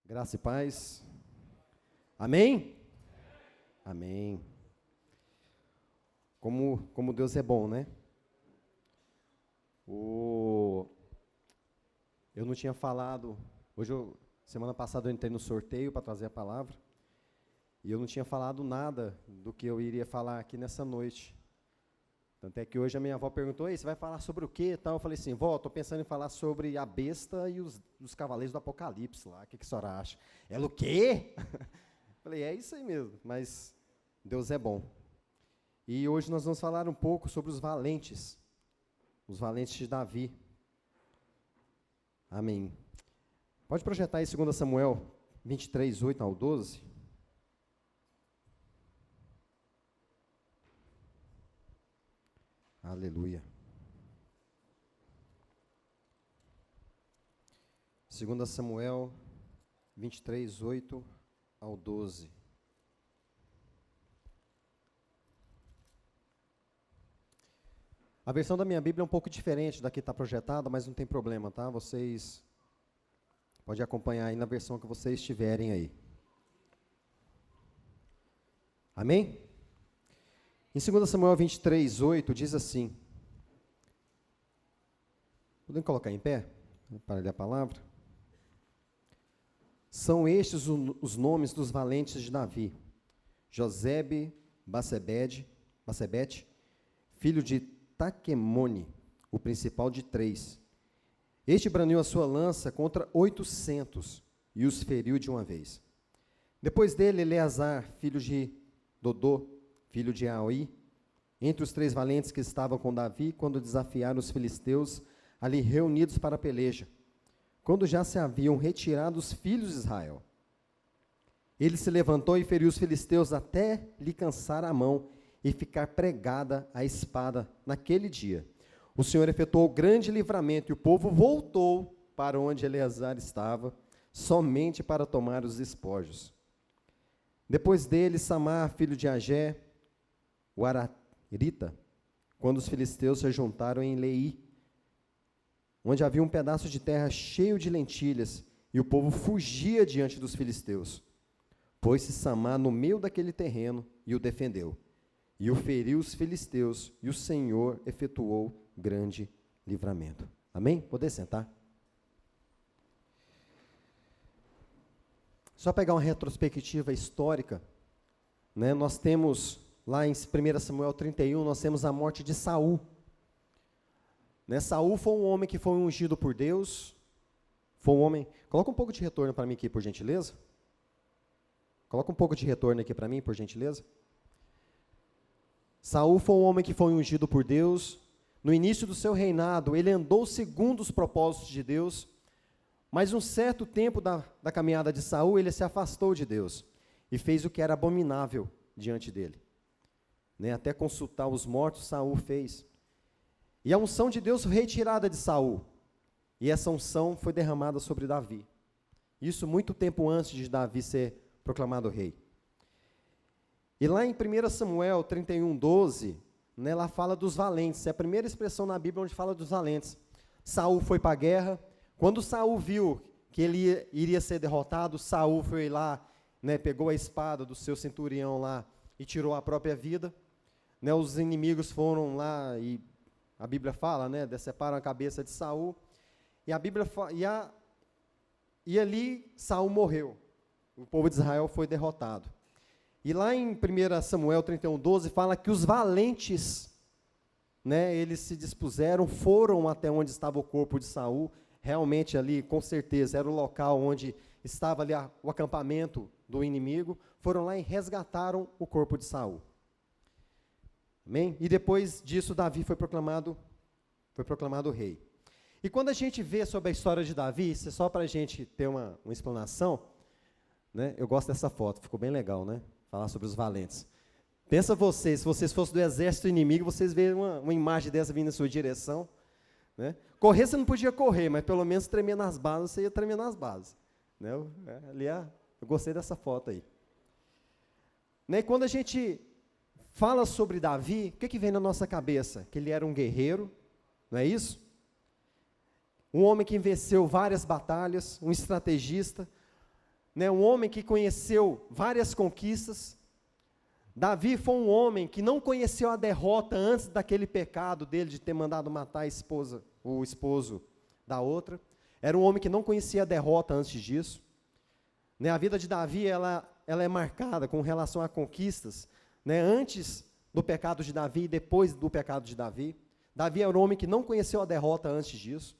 Graça e paz. Amém? Amém. Como Deus é bom, né? Eu não tinha falado, semana passada eu entrei no sorteio para trazer a palavra, e eu não tinha falado nada do que eu iria falar aqui nessa noite. Tanto é que hoje a minha avó perguntou: "Ei, você vai falar sobre o quê?" Então eu falei assim: "Vó, estou pensando em falar sobre a besta e os cavaleiros do Apocalipse lá. O que a senhora acha?" Ela: "O quê?" Falei: "É isso aí mesmo, mas Deus é bom." E hoje nós vamos falar um pouco sobre os valentes de Davi. Amém. Pode projetar aí 2 Samuel 23, 8 ao 12. Aleluia. 2 Samuel 23, 8 ao 12. A versão da minha Bíblia é um pouco diferente da que está projetada, mas não tem problema, tá? Vocês podem acompanhar aí na versão que vocês tiverem aí. Amém? Em 2 Samuel 23, 8, diz assim. Podemos colocar em pé para ler a palavra? São estes os nomes dos valentes de Davi: Josebe Bassebete, filho de Taquemone, o principal de 3. Este braniu a sua lança contra 800 e os feriu de uma vez. Depois dele, Eleazar, filho de Dodô, filho de Aoi, entre os 3 valentes que estavam com Davi, quando desafiaram os filisteus ali reunidos para a peleja, quando já se haviam retirado os filhos de Israel. Ele se levantou e feriu os filisteus até lhe cansar a mão e ficar pregada a espada naquele dia. O Senhor efetuou grande livramento e o povo voltou para onde Eleazar estava, somente para tomar os despojos. Depois dele, Samar, filho de Agé, o Ararita, quando os filisteus se juntaram em Leí, onde havia um pedaço de terra cheio de lentilhas, e o povo fugia diante dos filisteus. Pôs-se Samar no meio daquele terreno e o defendeu. E o feriu os filisteus, e o Senhor efetuou grande livramento. Amém? Poder sentar. Só pegar uma retrospectiva histórica, né? Nós temos, lá em 1 Samuel 31, nós temos a morte de Saul. Né? Saul foi um homem que foi ungido por Deus, foi um homem... Coloca um pouco de retorno para mim aqui, por gentileza. Coloca um pouco de retorno aqui para mim, por gentileza. Saul foi um homem que foi ungido por Deus. No início do seu reinado, ele andou segundo os propósitos de Deus, mas um certo tempo da caminhada de Saul, ele se afastou de Deus e fez o que era abominável diante dele. Né? Até consultar os mortos, Saul fez. E a unção de Deus foi retirada de Saul, e essa unção foi derramada sobre Davi. Isso muito tempo antes de Davi ser proclamado rei. E lá em 1 Samuel 31, 12, né, lá fala dos valentes. É a primeira expressão na Bíblia onde fala dos valentes. Saul foi para a guerra. Quando Saul viu que ele iria ser derrotado, Saul foi lá, né, pegou a espada do seu centurião lá e tirou a própria vida. Né, os inimigos foram lá e a Bíblia fala, né, deceparam a cabeça de Saul. E a Bíblia e ali Saul morreu. O povo de Israel foi derrotado. E lá em 1 Samuel 31, 12, fala que os valentes, né, eles se dispuseram, foram até onde estava o corpo de Saul. Realmente ali, com certeza, era o local onde estava ali o acampamento do inimigo. Foram lá e resgataram o corpo de Saul. Amém? E depois disso, Davi foi proclamado rei. E quando a gente vê sobre a história de Davi, isso é só para a gente ter uma explanação, né? Eu gosto dessa foto, ficou bem legal, né? Falar sobre os valentes. Pensa vocês, se vocês fossem do exército inimigo, vocês verem uma imagem dessa vindo na sua direção. Né? Correr você não podia correr, mas pelo menos tremer nas bases, você ia tremer nas bases. Né? Eu gostei dessa foto aí. Né? E quando a gente fala sobre Davi, o que vem na nossa cabeça? Que ele era um guerreiro, não é isso? Um homem que venceu várias batalhas, um estrategista, né, um homem que conheceu várias conquistas. Davi foi um homem que não conheceu a derrota antes daquele pecado dele de ter mandado matar a esposa, o esposo da outra. Era um homem que não conhecia a derrota antes disso. Né, a vida de Davi, ela é marcada com relação a conquistas, né, antes do pecado de Davi e depois do pecado de Davi. Davi era um homem que não conheceu a derrota antes disso.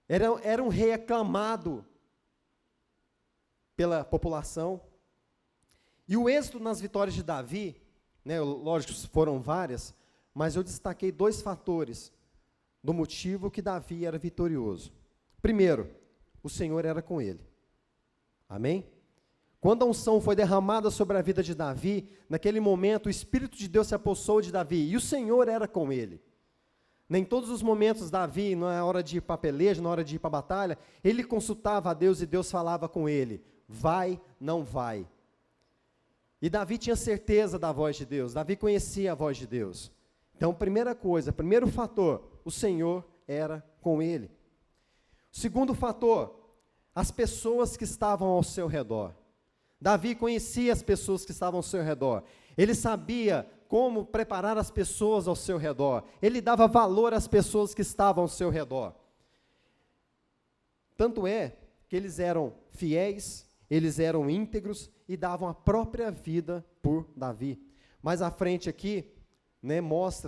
Era um rei aclamado pela população. E o êxito nas vitórias de Davi, né, lógico, foram várias, mas eu destaquei 2 fatores do motivo que Davi era vitorioso. Primeiro, o Senhor era com ele. Amém? Quando a unção foi derramada sobre a vida de Davi, naquele momento o Espírito de Deus se apossou de Davi, e o Senhor era com ele. Nem todos os momentos Davi, na hora de ir para a peleja, na hora de ir para a batalha, ele consultava a Deus e Deus falava com ele, vai, não vai. E Davi tinha certeza da voz de Deus, Davi conhecia a voz de Deus. Então, primeira coisa, primeiro fator, o Senhor era com ele. Segundo fator, as pessoas que estavam ao seu redor. Davi conhecia as pessoas que estavam ao seu redor. Ele sabia como preparar as pessoas ao seu redor. Ele dava valor às pessoas que estavam ao seu redor. Tanto é que eles eram fiéis, eles eram íntegros e davam a própria vida por Davi. Mais à frente aqui, né,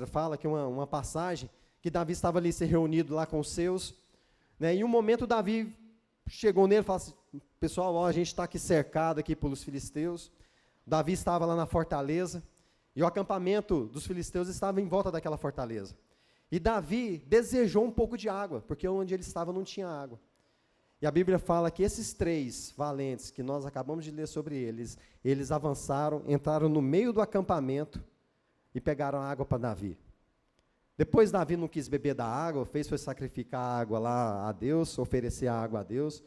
fala que uma passagem, que Davi estava ali se reunido lá com os seus, né, e um momento Davi chegou nele e falou assim, pessoal, ó, a gente está aqui cercado aqui pelos filisteus. Davi estava lá na fortaleza, e o acampamento dos filisteus estava em volta daquela fortaleza. E Davi desejou um pouco de água, porque onde ele estava não tinha água. E a Bíblia fala que esses 3 valentes, que nós acabamos de ler sobre eles, eles avançaram, entraram no meio do acampamento e pegaram água para Davi. Depois Davi não quis beber da água, foi sacrificar a água lá a Deus, oferecer a água a Deus,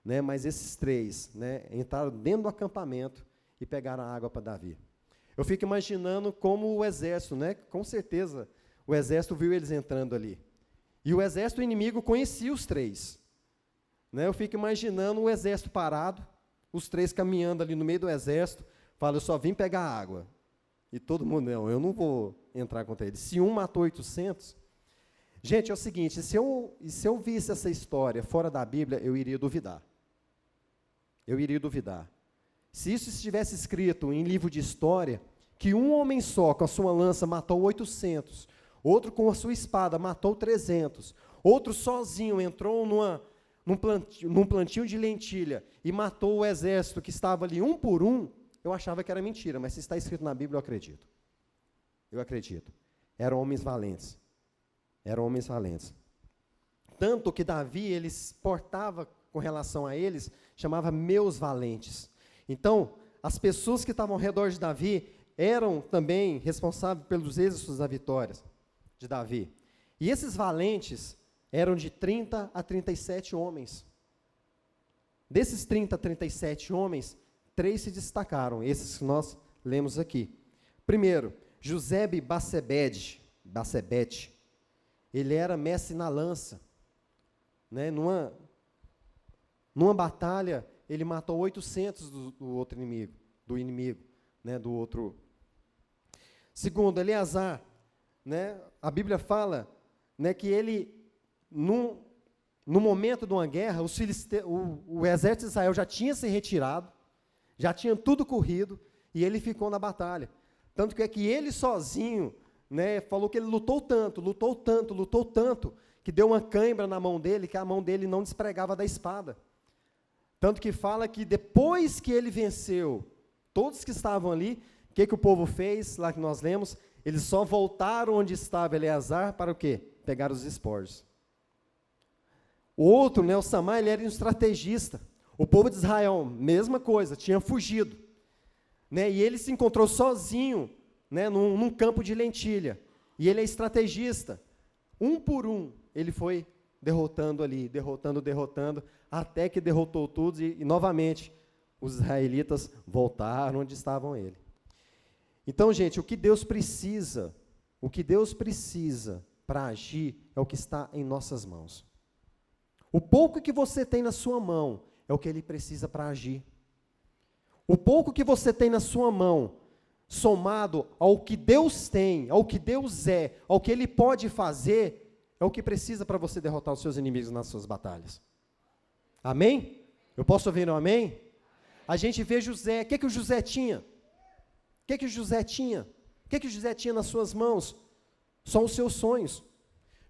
né, mas esses 3, né, entraram dentro do acampamento e pegaram a água para Davi. Eu fico imaginando como o exército, né, com certeza, o exército viu eles entrando ali. E o exército inimigo conhecia os 3. Né, eu fico imaginando o exército parado, os 3 caminhando ali no meio do exército, fala, eu só vim pegar água. E todo mundo, não, eu não vou entrar contra eles. Se um matou 800, gente, é o seguinte, se eu visse essa história fora da Bíblia, eu iria duvidar. Eu iria duvidar. Se isso estivesse escrito em livro de história, que um homem só com a sua lança matou 800, outro com a sua espada matou 300, outro sozinho entrou num plantio de lentilha e matou o exército que estava ali um por um, eu achava que era mentira, mas se está escrito na Bíblia, eu acredito. Eu acredito. Eram homens valentes. Eram homens valentes. Tanto que Davi, ele se portava com relação a eles, chamava meus valentes. Então, as pessoas que estavam ao redor de Davi eram também responsáveis pelos êxitos da vitória de Davi. E esses valentes eram de 30 a 37 homens. Desses 30 a 37 homens, 3 se destacaram, esses que nós lemos aqui. Primeiro, Josebe Bassebete, ele era mestre na lança. Né? Numa batalha, ele matou 800 do outro inimigo, né? do outro. Segundo, Eleazar, né? A Bíblia fala, né, que ele, no momento de uma guerra, o exército de Israel já tinha se retirado, já tinha tudo corrido, e ele ficou na batalha. Tanto que é que ele sozinho, né, falou que ele lutou tanto, que deu uma cãibra na mão dele, que a mão dele não despregava da espada. Tanto que fala que depois que ele venceu todos que estavam ali, o que o povo fez, lá que nós lemos, eles só voltaram onde estava Eleazar para o quê? Pegar os espólios. O outro, né, o Samar, ele era um estrategista. O povo de Israel, mesma coisa, tinha fugido. Né, e ele se encontrou sozinho, né, num campo de lentilha. E ele é estrategista. Um por um, ele foi derrotando ali, derrotando, até que derrotou todos e novamente, os israelitas voltaram onde estavam ele. Então, gente, o que Deus precisa para agir é o que está em nossas mãos. O pouco que você tem na sua mão é o que ele precisa para agir. O pouco que você tem na sua mão, somado ao que Deus tem, ao que Deus é, ao que Ele pode fazer, é o que precisa para você derrotar os seus inimigos nas suas batalhas. Amém? Eu posso ouvir um amém? A gente vê José, o que o José tinha? O que o José tinha? O que o José tinha nas suas mãos? Só os seus sonhos.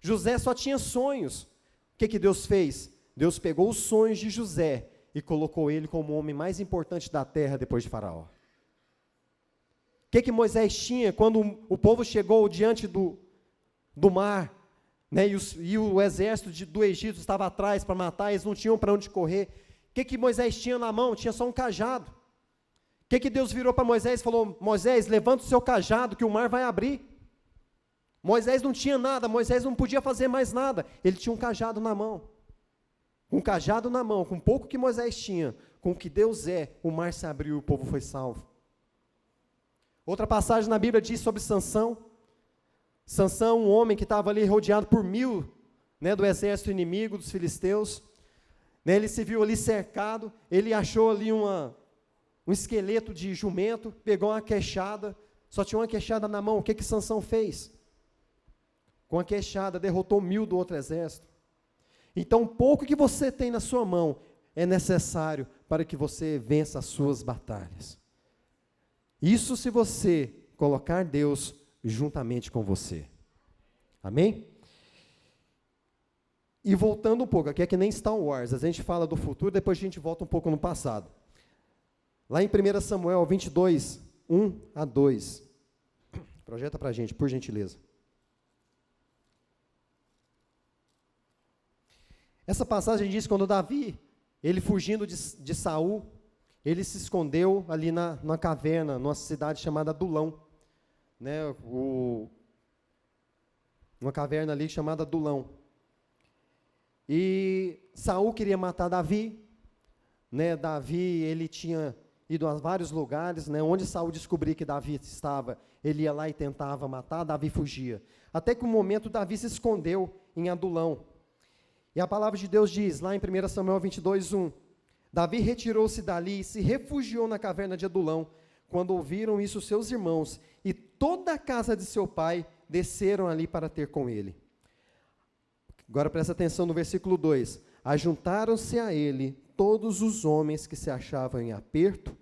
José só tinha sonhos. O que Deus fez? Deus pegou os sonhos de José e colocou ele como o homem mais importante da terra depois de Faraó. O que Moisés tinha quando o povo chegou diante do mar, né, e o exército do Egito estava atrás para matar, eles não tinham para onde correr. O que Moisés tinha na mão? Tinha só um cajado. O que Deus virou para Moisés e falou: Moisés, levanta o seu cajado que o mar vai abrir. Moisés não tinha nada, Moisés não podia fazer mais nada, ele tinha um cajado na mão. Com um cajado na mão, com pouco que Moisés tinha, com o que Deus é, o mar se abriu e o povo foi salvo. Outra passagem na Bíblia diz sobre Sansão. Sansão, um homem que estava ali rodeado por 1000, né, do exército inimigo dos filisteus. Né, ele se viu ali cercado, ele achou ali um esqueleto de jumento, pegou uma queixada, só tinha uma queixada na mão. O que Sansão fez? Com a queixada, derrotou 1000 do outro exército. Então, o pouco que você tem na sua mão é necessário para que você vença as suas batalhas. Isso se você colocar Deus juntamente com você. Amém? E voltando um pouco, aqui é que nem Star Wars, a gente fala do futuro, depois a gente volta um pouco no passado. Lá em 1 Samuel 22, 1 a 2. Projeta para a gente, por gentileza. Essa passagem diz que quando Davi, ele fugindo de Saul, ele se escondeu ali na caverna, numa cidade chamada Adulão. Né, uma caverna ali chamada Adulão. E Saul queria matar Davi. Né, Davi, ele tinha ido a vários lugares, né, onde Saul descobria que Davi estava, ele ia lá e tentava matar, Davi fugia. Até que um momento Davi se escondeu em Adulão. E a palavra de Deus diz, lá em 1 Samuel 22, 1, Davi retirou-se dali e se refugiou na caverna de Adulão. Quando ouviram isso seus irmãos e toda a casa de seu pai desceram ali para ter com ele. Agora presta atenção no versículo 2. Ajuntaram-se a ele todos os homens que se achavam em aperto,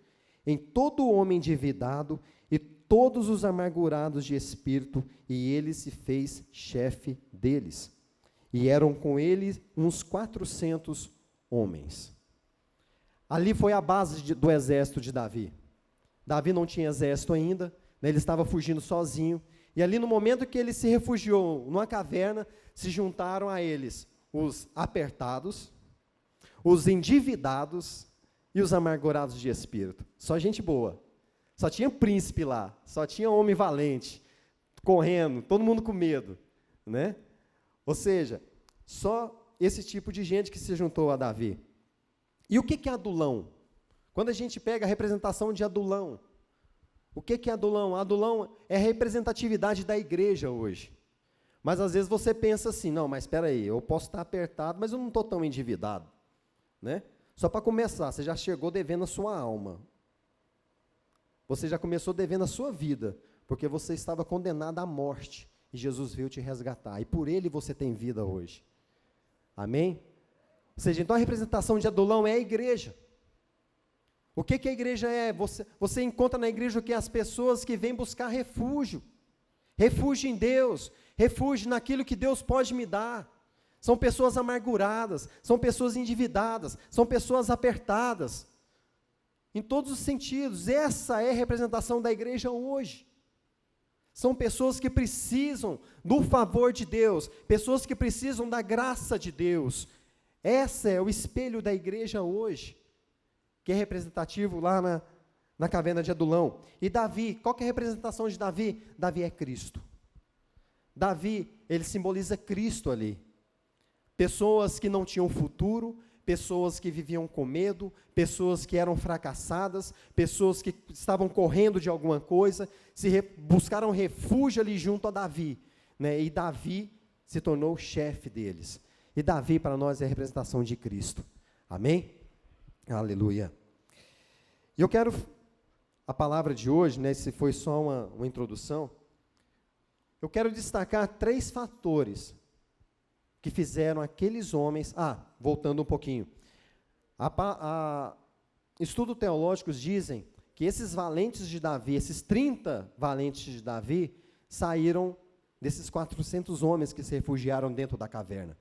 em todo homem endividado e todos os amargurados de espírito, e ele se fez chefe deles. E eram com ele uns 400 homens. Ali foi a base do exército de Davi. Davi não tinha exército ainda, né, ele estava fugindo sozinho. E ali no momento que ele se refugiou numa caverna, se juntaram a eles os apertados, os endividados e os amargurados de espírito. Só gente boa. Só tinha príncipe lá, só tinha homem valente, correndo, todo mundo com medo, né? Ou seja, só esse tipo de gente que se juntou a Davi. E o que é Adulão? Quando a gente pega a representação de Adulão, o que é Adulão? Adulão é a representatividade da igreja hoje. Mas às vezes você pensa assim, não, mas espera aí, eu posso estar apertado, mas eu não estou tão endividado. Né? Só para começar, você já chegou devendo a sua alma. Você já começou devendo a sua vida, porque você estava condenado à morte. E Jesus veio te resgatar. E por ele você tem vida hoje. Amém? Ou seja, então a representação de Adulão é a igreja. O que a igreja é? Você encontra na igreja o que? As pessoas que vêm buscar refúgio. Refúgio em Deus. Refúgio naquilo que Deus pode me dar. São pessoas amarguradas. São pessoas endividadas. São pessoas apertadas. Em todos os sentidos. Essa é a representação da igreja hoje. São pessoas que precisam do favor de Deus. Pessoas que precisam da graça de Deus. Esse é o espelho da igreja hoje, que é representativo lá na caverna de Adulão. E Davi, qual que é a representação de Davi? Davi é Cristo. Davi, ele simboliza Cristo ali. Pessoas que não tinham futuro, pessoas que viviam com medo, pessoas que eram fracassadas, pessoas que estavam correndo de alguma coisa, buscaram refúgio ali junto a Davi, né? E Davi se tornou o chefe deles. E Davi para nós é a representação de Cristo. Amém? Aleluia. E eu quero, a palavra de hoje, né, se foi só uma introdução, eu quero destacar 3 fatores que fizeram aqueles homens... voltando um pouquinho. Estudos teológicos dizem que esses valentes de Davi, esses 30 valentes de Davi, saíram desses 400 homens que se refugiaram dentro da caverna.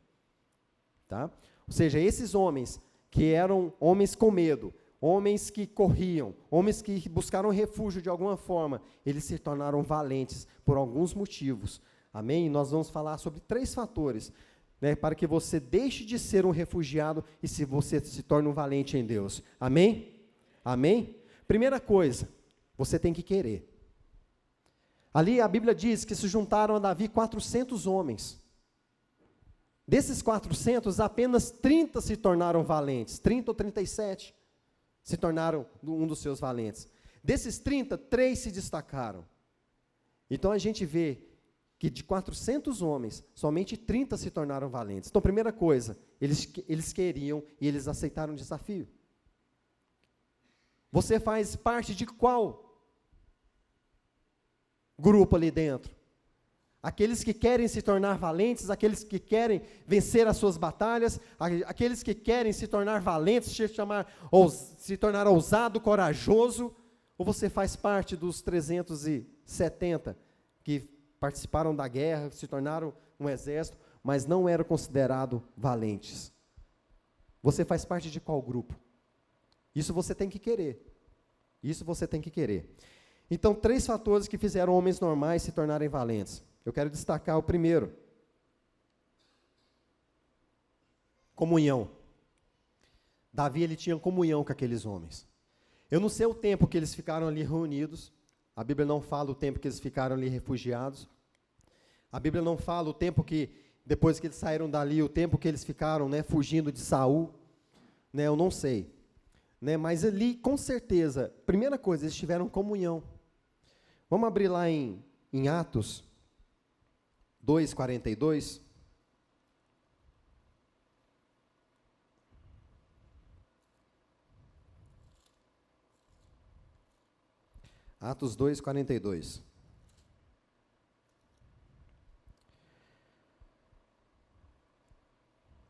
Tá? Ou seja, esses homens que eram homens com medo, homens que corriam, homens que buscaram refúgio de alguma forma, eles se tornaram valentes por alguns motivos. Amém? E nós vamos falar sobre 3 fatores, né, para que você deixe de ser um refugiado e se você se torne um valente em Deus. Amém? Amém? Primeira coisa, você tem que querer. Ali a Bíblia diz que se juntaram a Davi 400 homens. Desses 400, apenas 30 se tornaram valentes, 30 ou 37 se tornaram um dos seus valentes. Desses 30, 3 se destacaram. Então a gente vê que de 400 homens, somente 30 se tornaram valentes. Então, primeira coisa, eles queriam e eles aceitaram o desafio. Você faz parte de qual grupo ali dentro? Aqueles que querem se tornar valentes, aqueles que querem vencer as suas batalhas, aqueles que querem se tornar valentes, se tornar ousado, corajoso, ou você faz parte dos 370 que participaram da guerra, se tornaram um exército, mas não eram considerados valentes? Você faz parte de qual grupo? Isso você tem que querer. Isso você tem que querer. Então, 3 fatores que fizeram homens normais se tornarem valentes. Eu quero destacar o primeiro. Comunhão. Davi, ele tinha comunhão com aqueles homens. Eu não sei o tempo que eles ficaram ali reunidos. A Bíblia não fala o tempo que eles ficaram ali refugiados. A Bíblia não fala o tempo que, depois que eles saíram dali, o tempo que eles ficaram, né, fugindo de Saul. Né, eu não sei. Né, mas ali, com certeza, primeira coisa, eles tiveram comunhão. Vamos abrir lá em Atos 2:42. Atos 2:42.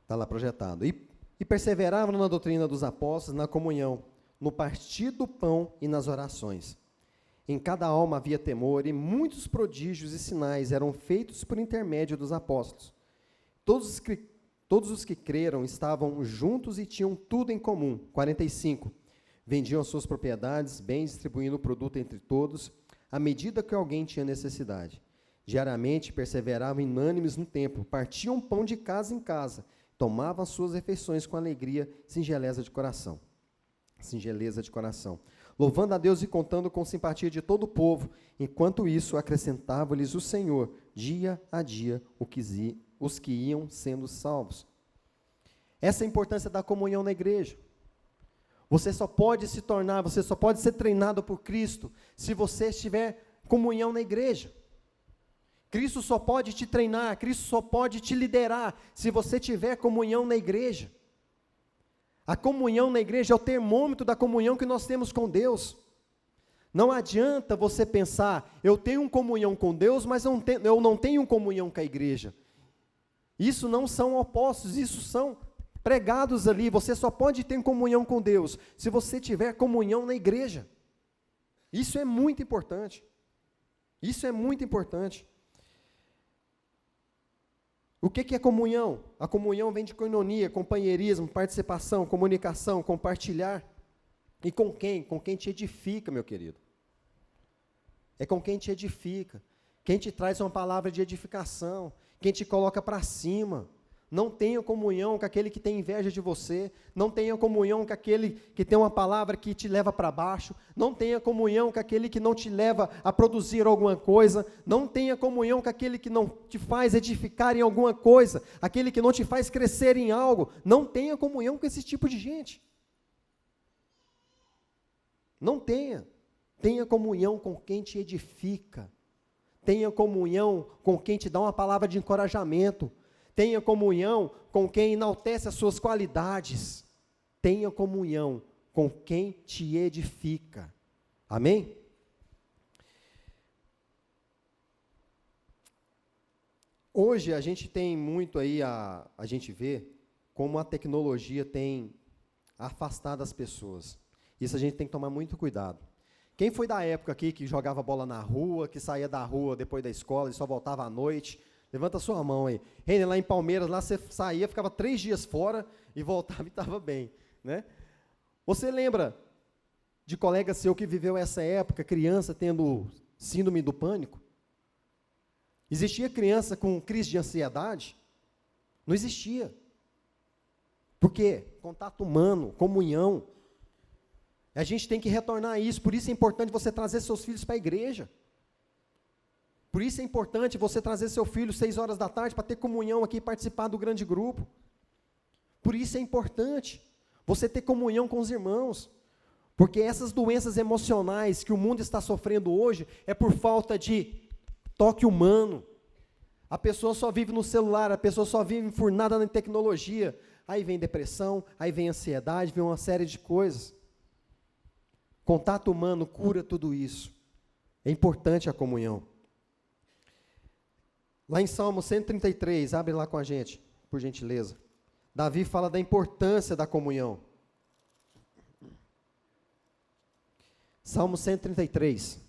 Está lá projetado. E perseveravam na doutrina dos apóstolos, na comunhão, no partir do pão e nas orações. Em cada alma havia temor, e muitos prodígios e sinais eram feitos por intermédio dos apóstolos. Todos os que creram estavam juntos e tinham tudo em comum. 45. Vendiam as suas propriedades, bens, distribuindo o produto entre todos, à medida que alguém tinha necessidade. Diariamente perseveravam unânimes no templo, partiam pão de casa em casa, tomavam as suas refeições com alegria, singeleza de coração. Louvando a Deus e contando com simpatia de todo o povo. Enquanto isso, acrescentava-lhes o Senhor, dia a dia, os que iam sendo salvos. Essa é a importância da comunhão na igreja. Você só pode ser treinado por Cristo, se você tiver comunhão na igreja. Cristo só pode te treinar, Cristo só pode te liderar, se você tiver comunhão na igreja. A comunhão na igreja é o termômetro da comunhão que nós temos com Deus. Não adianta você pensar, eu tenho comunhão com Deus, mas eu não tenho comunhão com a igreja. Isso não são opostos, isso são pregados ali. Você só pode ter comunhão com Deus se você tiver comunhão na igreja. Isso é muito importante. Isso é muito importante. O que é comunhão? A comunhão vem de koinonia, companheirismo, participação, comunicação, compartilhar. E com quem? Com quem te edifica, meu querido. É com quem te edifica. Quem te traz uma palavra de edificação. Quem te coloca para cima. Não tenha comunhão com aquele que tem inveja de você. Não tenha comunhão com aquele que tem uma palavra que te leva para baixo. Não tenha comunhão com aquele que não te leva a produzir alguma coisa. Não tenha comunhão com aquele que não te faz edificar em alguma coisa. Aquele que não te faz crescer em algo. Não tenha comunhão com esse tipo de gente. Não tenha. Tenha comunhão com quem te edifica. Tenha comunhão com quem te dá uma palavra de encorajamento. Tenha comunhão com quem enaltece as suas qualidades. Tenha comunhão com quem te edifica. Amém? Hoje a gente tem muito aí, a gente vê como a tecnologia tem afastado as pessoas. Isso a gente tem que tomar muito cuidado. Quem foi da época aqui que jogava bola na rua, que saía da rua depois da escola e só voltava à noite? Levanta a sua mão aí. Reina, lá em Palmeiras, lá você saía, ficava 3 dias fora e voltava e estava bem, né? Você lembra de colega seu que viveu essa época, criança tendo síndrome do pânico? Existia criança com crise de ansiedade? Não existia. Por quê? Contato humano, comunhão. A gente tem que retornar a isso, por isso é importante você trazer seus filhos para a igreja. Por isso é importante você trazer seu filho 6 horas da tarde para ter comunhão aqui e participar do grande grupo. Por isso é importante você ter comunhão com os irmãos. Porque essas doenças emocionais que o mundo está sofrendo hoje é por falta de toque humano. A pessoa só vive no celular, a pessoa só vive enfurnada na tecnologia. Aí vem depressão, aí vem ansiedade, vem uma série de coisas. Contato humano cura tudo isso. É importante a comunhão. Lá em Salmo 133, abre lá com a gente, por gentileza. Davi fala da importância da comunhão. Salmo 133.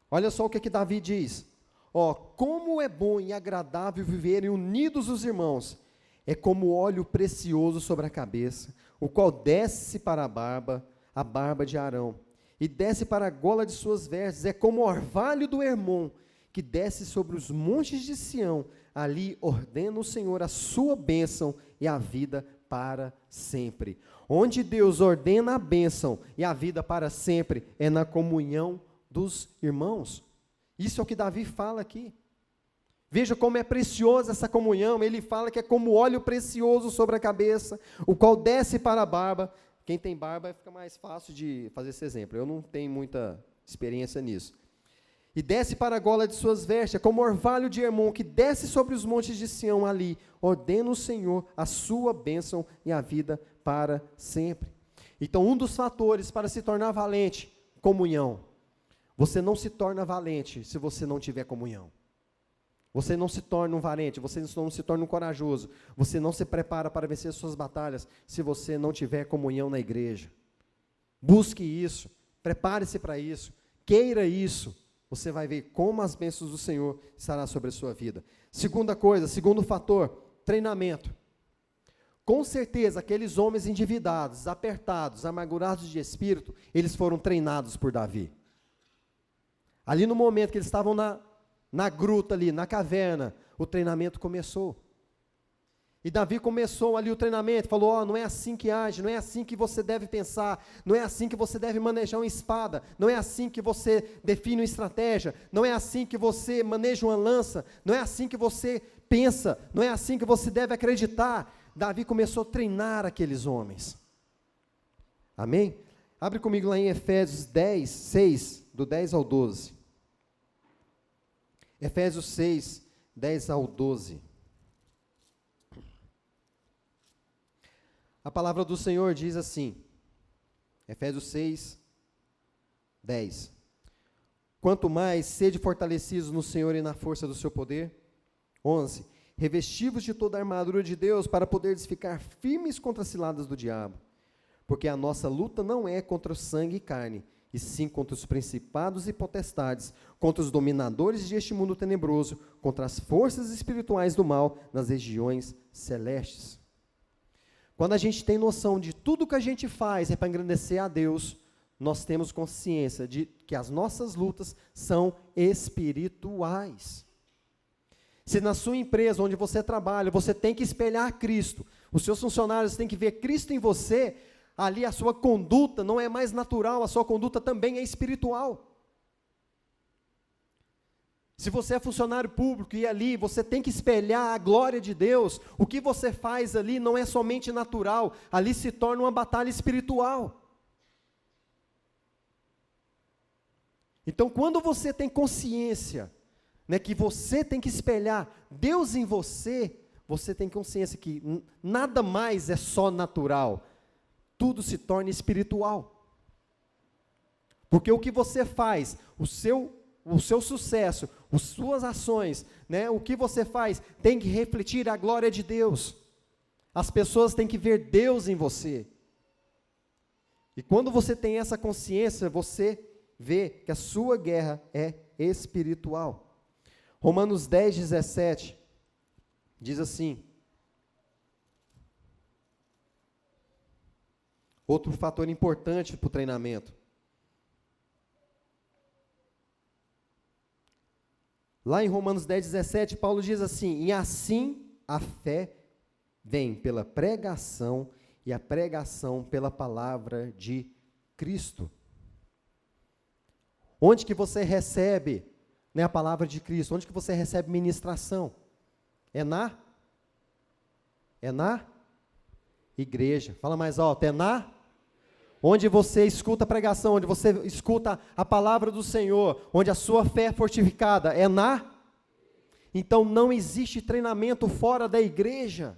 Olha só o que Davi diz. Ó, como é bom e agradável viverem unidos os irmãos. É como óleo precioso sobre a cabeça, o qual desce para a barba de Arão, e desce para a gola de suas vestes. É como o orvalho do Hermon, que desce sobre os montes de Sião. Ali ordena o Senhor a sua bênção e a vida para sempre. Onde Deus ordena a bênção e a vida para sempre é na comunhão dos irmãos. Isso é o que Davi fala aqui. Veja como é preciosa essa comunhão. Ele fala que é como óleo precioso sobre a cabeça, o qual desce para a barba. Quem tem barba fica mais fácil de fazer esse exemplo. Eu não tenho muita experiência nisso. E desce para a gola de suas vestes, é como orvalho de Hermon, que desce sobre os montes de Sião. Ali ordena o Senhor a sua bênção e a vida para sempre. Então, um dos fatores para se tornar valente, comunhão. Você não se torna valente se você não tiver comunhão. Você não se torna um valente, você não se torna um corajoso, você não se prepara para vencer as suas batalhas se você não tiver comunhão na igreja. Busque isso, prepare-se para isso, queira isso. Você vai ver como as bênçãos do Senhor estarão sobre a sua vida. Segunda coisa, segundo fator, treinamento. Com certeza, aqueles homens endividados, apertados, amargurados de espírito, eles foram treinados por Davi. Ali no momento que eles estavam na gruta ali, na caverna, o treinamento começou. E Davi começou ali o treinamento, falou, não é assim que age, não é assim que você deve pensar, não é assim que você deve manejar uma espada, não é assim que você define uma estratégia, não é assim que você maneja uma lança, não é assim que você pensa, não é assim que você deve acreditar. Davi começou a treinar aqueles homens. Amém? Abre comigo lá em Efésios 10, 6, do 10 ao 12. Efésios 6, 10 ao 12. A palavra do Senhor diz assim, Efésios 6, 10. Quanto mais sede fortalecidos no Senhor e na força do seu poder. 11. Revestivos de toda a armadura de Deus para poderes ficar firmes contra as ciladas do diabo. Porque a nossa luta não é contra o sangue e carne, e sim contra os principados e potestades, contra os dominadores deste mundo tenebroso, contra as forças espirituais do mal nas regiões celestes. Quando a gente tem noção de tudo que a gente faz é para engrandecer a Deus, nós temos consciência de que as nossas lutas são espirituais. Se na sua empresa, onde você trabalha, você tem que espelhar Cristo, os seus funcionários têm que ver Cristo em você, ali a sua conduta não é mais natural, a sua conduta também é espiritual. Se você é funcionário público e ali você tem que espelhar a glória de Deus, o que você faz ali não é somente natural, ali se torna uma batalha espiritual. Então, quando você tem consciência, né, que você tem que espelhar Deus em você, você tem consciência que nada mais é só natural. tudo se torne espiritual. Porque o que você faz, o seu sucesso, as suas ações, né, o que você faz tem que refletir a glória de Deus. As pessoas têm que ver Deus em você. E quando você tem essa consciência, você vê que a sua guerra é espiritual. Romanos 10, 17, diz assim, outro fator importante para o treinamento. Lá em Romanos 10, 17, Paulo diz assim, e assim a fé vem pela pregação, e a pregação pela palavra de Cristo. Onde que você recebe, né, a palavra de Cristo? Onde que você recebe ministração? É na igreja. Fala mais alto, onde você escuta a pregação, onde você escuta a palavra do Senhor, onde a sua fé é fortificada, então não existe treinamento fora da igreja.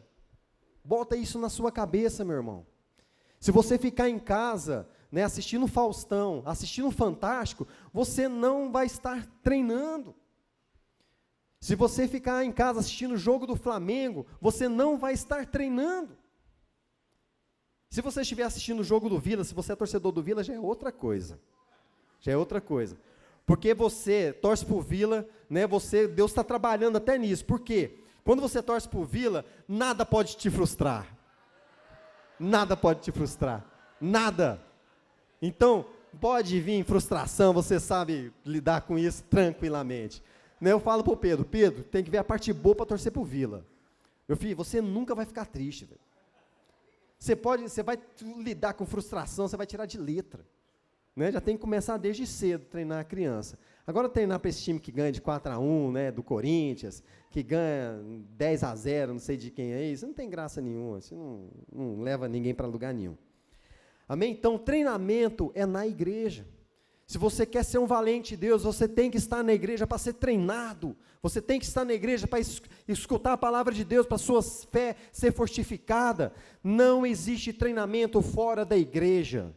Bota isso na sua cabeça, meu irmão. Se você ficar em casa, né, assistindo Faustão, assistindo Fantástico, você não vai estar treinando. Se você ficar em casa assistindo o jogo do Flamengo, você não vai estar treinando. Se você estiver assistindo o jogo do Vila, se você é torcedor do Vila, já é outra coisa. Porque você torce para o Vila, né, Deus está trabalhando até nisso. Por quê? Quando você torce para o Vila, nada pode te frustrar. Nada. Então, pode vir frustração, você sabe lidar com isso tranquilamente. Né, eu falo para o Pedro, tem que ver a parte boa para torcer para o Vila. Meu filho, você nunca vai ficar triste, velho. Você vai lidar com frustração, você vai tirar de letra. Né? Já tem que começar desde cedo, treinar a criança. Agora treinar para esse time que ganha de 4-1, né, do Corinthians, que ganha 10-0, não sei de quem é isso, não tem graça nenhuma, isso não leva ninguém para lugar nenhum. Amém? Então, treinamento é na igreja. Se você quer ser um valente de Deus, você tem que estar na igreja para ser treinado. Você tem que estar na igreja para escutar a palavra de Deus, para a sua fé ser fortificada. Não existe treinamento fora da igreja.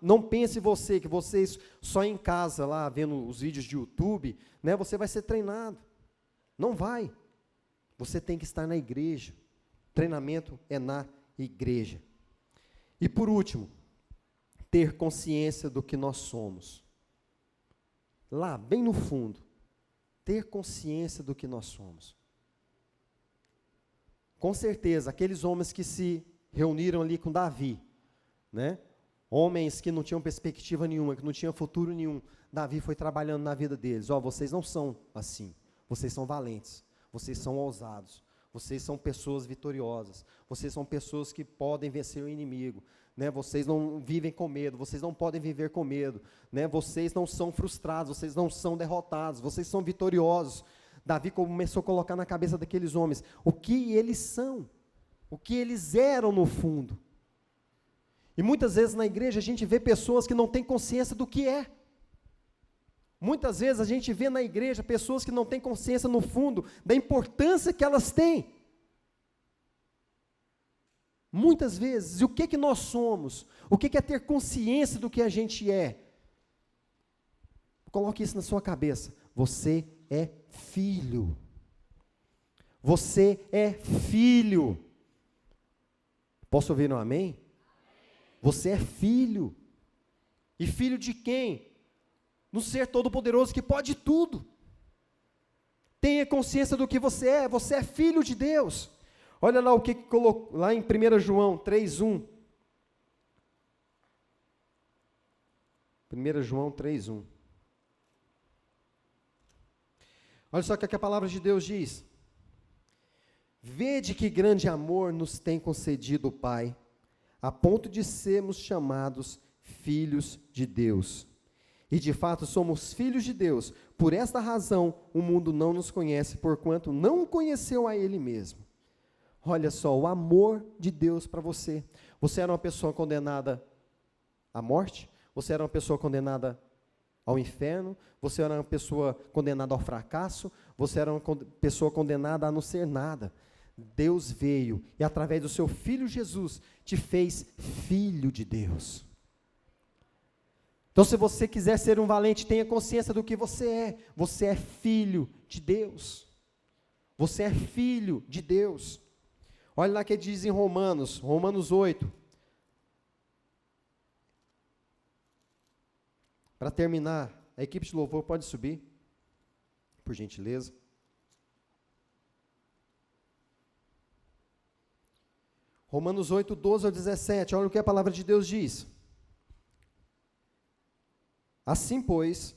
Não pense que você só em casa, lá, vendo os vídeos de YouTube, né, você vai ser treinado. Não vai. Você tem que estar na igreja. Treinamento é na igreja. E por último, ter consciência do que nós somos. Lá, bem no fundo, ter consciência do que nós somos. Com certeza, aqueles homens que se reuniram ali com Davi, né? Homens que não tinham perspectiva nenhuma, que não tinham futuro nenhum, Davi foi trabalhando na vida deles. Vocês não são assim, vocês são valentes, vocês são ousados, vocês são pessoas vitoriosas, vocês são pessoas que podem vencer o inimigo, né? Vocês não vivem com medo, vocês não podem viver com medo, né? Vocês não são frustrados, vocês não são derrotados, vocês são vitoriosos. Davi começou a colocar na cabeça daqueles homens o que eles são, o que eles eram no fundo. E muitas vezes na igreja a gente vê pessoas que não têm consciência do que é. Muitas vezes a gente vê na igreja pessoas que não têm consciência no fundo da importância que elas têm. Muitas vezes, e o que nós somos? O que é ter consciência do que a gente é? Coloque isso na sua cabeça. Você é filho. Você é filho. Posso ouvir um amém? Você é filho. E filho de quem? No ser todo-poderoso que pode tudo. Tenha consciência do que você é filho de Deus. Olha lá o que colocou lá em 1 João 3:1. 1 João 3:1. Olha só o que a palavra de Deus diz. Vede que grande amor nos tem concedido o Pai, a ponto de sermos chamados filhos de Deus. E de fato somos filhos de Deus. Por esta razão o mundo não nos conhece, porquanto não conheceu a Ele mesmo. Olha só, o amor de Deus para você. Você era uma pessoa condenada à morte? Você era uma pessoa condenada ao inferno? Você era uma pessoa condenada ao fracasso? Você era uma pessoa condenada a não ser nada? Deus veio e através do seu Filho Jesus te fez filho de Deus. Então, se você quiser ser um valente, tenha consciência do que você é. Você é filho de Deus. Você é filho de Deus. Olha lá que diz em Romanos 8. Para terminar, a equipe de louvor pode subir, por gentileza. Romanos 8, 12 ao 17, olha o que a palavra de Deus diz. Assim, pois,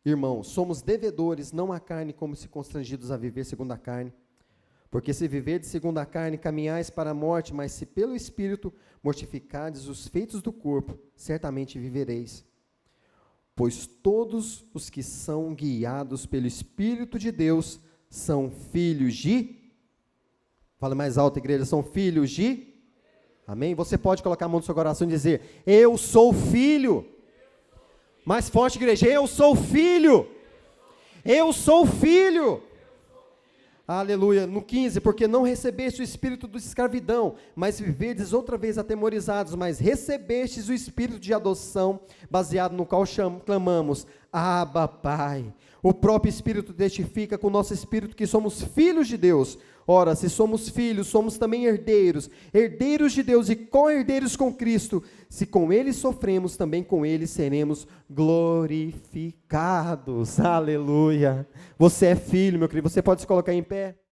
irmãos, somos devedores, não à carne, como se constrangidos a viver segundo a carne. Porque se viverdes segundo a carne, caminhais para a morte, mas se pelo Espírito mortificardes os feitos do corpo, certamente vivereis. Pois todos os que são guiados pelo Espírito de Deus são filhos de... Fala mais alto, igreja, são filhos de... Amém? Você pode colocar a mão no seu coração e dizer, eu sou filho. Mais forte, igreja, eu sou filho. Eu sou filho. Aleluia. No 15, porque não recebeste o espírito de escravidão, mas viverdes outra vez atemorizados, mas recebestes o espírito de adoção, baseado no qual clamamos, Abba, Pai. O próprio Espírito testifica com o nosso espírito que somos filhos de Deus. Ora, se somos filhos, somos também herdeiros, herdeiros de Deus e co-herdeiros com Cristo. Se com Ele sofremos, também com Ele seremos glorificados. Aleluia. Você é filho, meu querido. Você pode se colocar em pé?